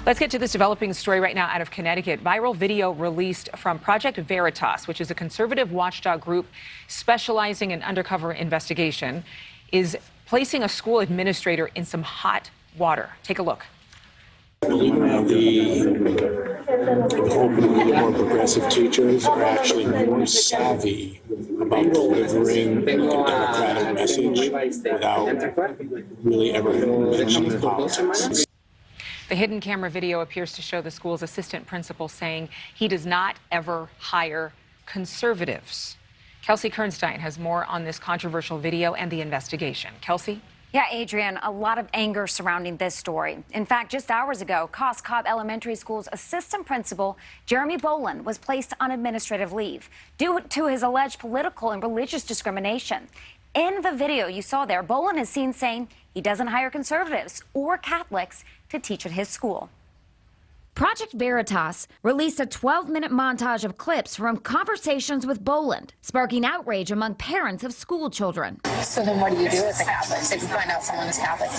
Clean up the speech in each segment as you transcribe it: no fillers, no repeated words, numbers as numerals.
Let's get to this developing story right now out of Connecticut. Viral video released from Project Veritas, which is a conservative watchdog group specializing in undercover investigation, is placing a school administrator in some hot water. Take a look. The openly more progressive teachers are actually more savvy about delivering a democratic message without really ever mentioning politics. The hidden camera video appears to show the school's assistant principal saying he does not ever hire conservatives. Kelsey Kernstein has more on this controversial video and the investigation. Kelsey? Yeah, Adrian, a lot of anger surrounding this story. In fact, just hours ago, Cos Cob Elementary School's assistant principal, Jeremy Boland, was placed on administrative leave due to his alleged political and religious discrimination. In the video you saw there, Boland is seen saying he doesn't hire conservatives or Catholics to teach at his school. Project Veritas released a 12-minute montage of clips from conversations with Boland, sparking outrage among parents of school children. So then what do you do with the Catholics if you find out someone is Catholic?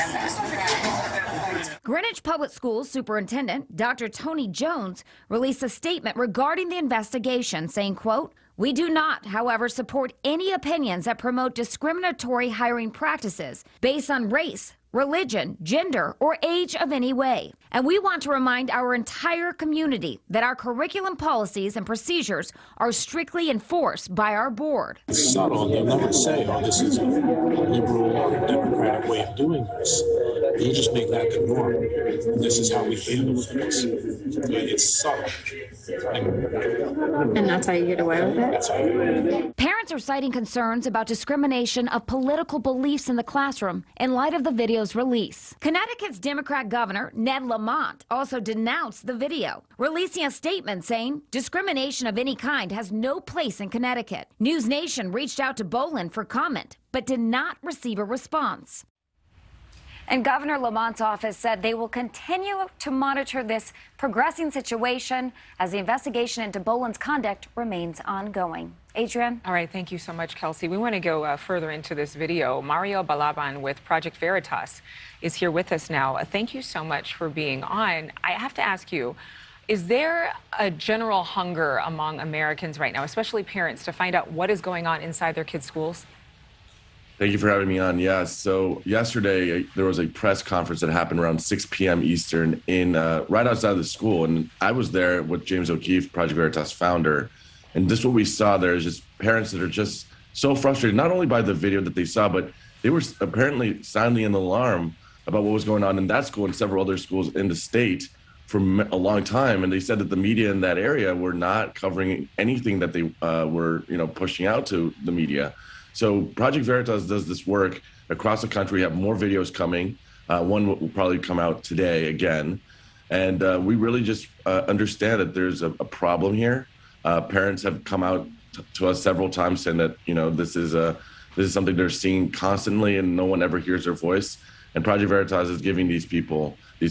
Greenwich Public Schools Superintendent Dr. Tony Jones released a statement regarding the investigation, saying, quote, "We do not, however, support any opinions that promote discriminatory hiring practices based on race, religion, gender, or age of any way. And we want to remind our entire community that our curriculum policies and procedures are strictly enforced by our board." It's subtle. They'll never say, oh, this is a liberal or democratic way of doing this. They'll just make that the norm. This is how we handle things. It's subtle. And that's how you get away with it? That's how you get away with it. Parents are citing concerns about discrimination of political beliefs in the classroom in light of the video's release. Connecticut's Democrat Governor Ned Lamont also denounced the video, releasing a statement saying discrimination of any kind has no place in Connecticut. NewsNation reached out to Boland for comment, but did not receive a response. And Governor Lamont's office said they will continue to monitor this progressing situation as the investigation into Boland's conduct remains ongoing. Adrian? All right, thank you so much, Kelsey. We want to go further into this video. Mario Balaban with Project Veritas is here with us now. Thank you so much for being on. I have to ask you, is there a general hunger among Americans right now, especially parents, to find out what is going on inside their kids' schools? Thank you for having me on. Yeah, so yesterday there was a press conference that happened around 6 p.m. Eastern in right outside the school, and I was there with James O'Keefe, Project Veritas founder, and this what we saw there is just parents that are just so frustrated, not only by the video that they saw, but they were apparently sounding an alarm about what was going on in that school and several other schools in the state for a long time, and they said that the media in that area were not covering anything that they were, pushing out to the media. So Project Veritas does this work across the country. We have more videos coming. One will probably come out today again. And we really just understand that there's a problem here. Parents have come out to us several times saying that, this is something they're seeing constantly and no one ever hears their voice. And Project Veritas is giving these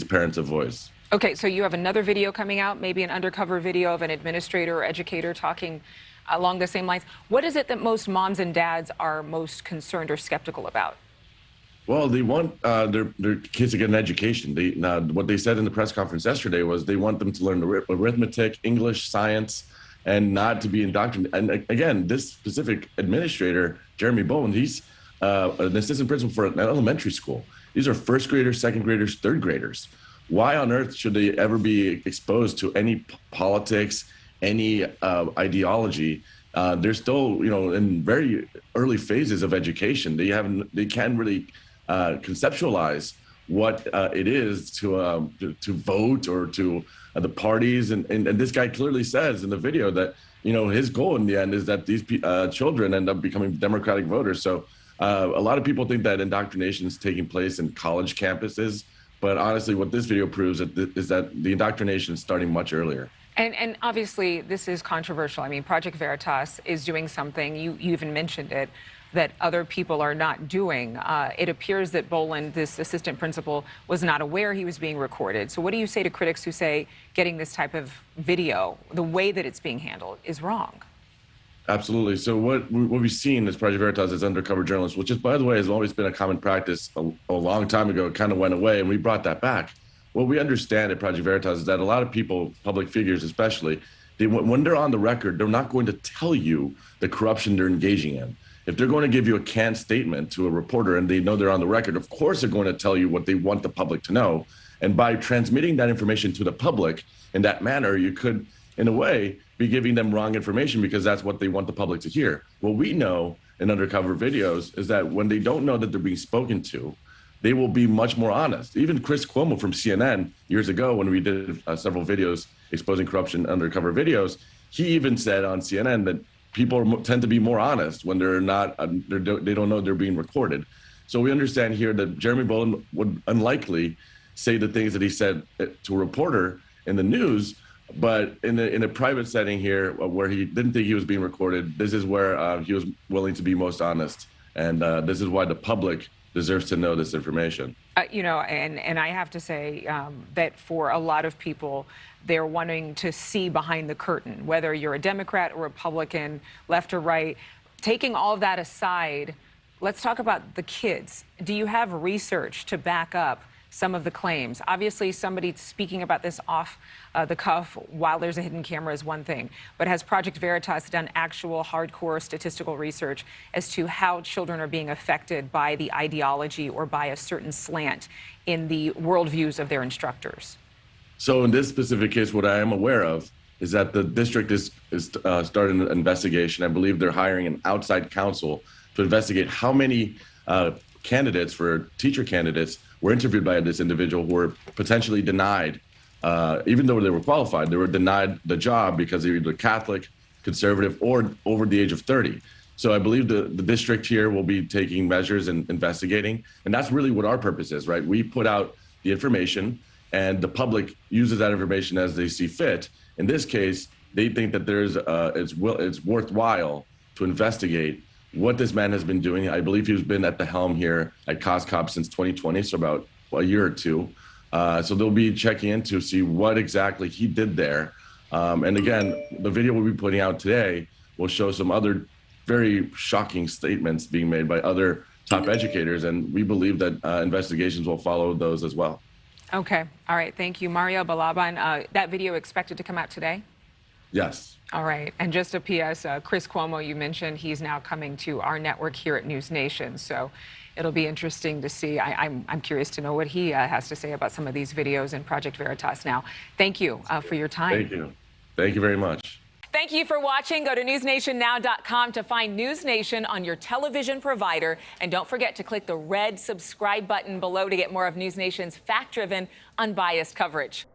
parents a voice. Okay, so you have another video coming out, maybe an undercover video of an administrator or educator talking along the same lines. What is it that most moms and dads are most concerned or skeptical about? Well, they want their kids to get an education. What they said in the press conference yesterday was they want them to learn arithmetic, English, science, and not to be indoctrinated. And again, this specific administrator, Jeremy Boland, he's an assistant principal for an elementary school. These are first graders, second graders, third graders. Why on earth should they ever be exposed to any politics, any ideology? They're still, in very early phases of education. They can't really conceptualize what it is to vote or to the parties. And this guy clearly says in the video that, his goal in the end is that these children end up becoming Democratic voters. So a lot of people think that indoctrination is taking place in college campuses. But honestly, what this video proves is that the indoctrination is starting much earlier. And obviously, this is controversial. I mean, Project Veritas is doing something, you even mentioned it, that other people are not doing. It appears that Boland, this assistant principal, was not aware he was being recorded. So what do you say to critics who say getting this type of video, the way that it's being handled, is wrong? Absolutely. So what we've seen is Project Veritas as undercover journalists, which is, by the way, has always been a common practice a long time ago. It kind of went away, and we brought that back. what we understand at Project Veritas is that a lot of people, public figures especially, when they're on the record, they're not going to tell you the corruption they're engaging in. If they're going to give you a canned statement to a reporter and they know they're on the record, of course they're going to tell you what they want the public to know. And by transmitting that information to the public in that manner, you could, in a way, be giving them wrong information because that's what they want the public to hear. What we know in undercover videos is that when they don't know that they're being spoken to, they will be much more honest. Even Chris Cuomo from CNN years ago, when we did several videos exposing corruption undercover videos, he even said on CNN that people tend to be more honest when they're not, they don't know they're being recorded. So we understand here that Jeremy Boland would unlikely say the things that he said to a reporter in the news, but in a private setting here where he didn't think he was being recorded, this is where he was willing to be most honest. And this is why the public deserves to know this information. You know, and I have to say that for a lot of people, they're wanting to see behind the curtain, whether you're a Democrat or Republican, left or right. Taking all of that aside, let's talk about the kids. Do you have research to back up some of the claims? Obviously, somebody speaking about this off the cuff while there's a hidden camera is one thing, but has Project Veritas done actual hardcore statistical research as to how children are being affected by the ideology or by a certain slant in the worldviews of their instructors? So in this specific case, what I am aware of is that the district is starting an investigation. I believe they're hiring an outside counsel to investigate how many candidates for teacher candidates were interviewed by this individual who were potentially denied, even though they were qualified, they were denied the job because they were either Catholic, conservative, or over the age of 30. So I believe the district here will be taking measures and investigating. And that's really what our purpose is, right? We put out the information and the public uses that information as they see fit. In this case, they think that it's worthwhile to investigate what this man has been doing. I believe he's been at the helm here at Cos Cob since 2020, so about a year or two. So they'll be checking in to see what exactly he did there. And again, the video we'll be putting out today will show some other very shocking statements being made by other top educators, and we believe that investigations will follow those as well. Okay. All right. Thank you. Mario Balaban, that video expected to come out today? Yes. All right. And just a PS, Chris Cuomo, you mentioned he's now coming to our network here at NewsNation. So it'll be interesting to see. I'm curious to know what he has to say about some of these videos in Project Veritas now. Thank you for your time. Thank you. Thank you very much. Thank you for watching. Go to newsnationnow.com to find NewsNation on your television provider. And don't forget to click the red subscribe button below to get more of NewsNation's fact-driven, unbiased coverage.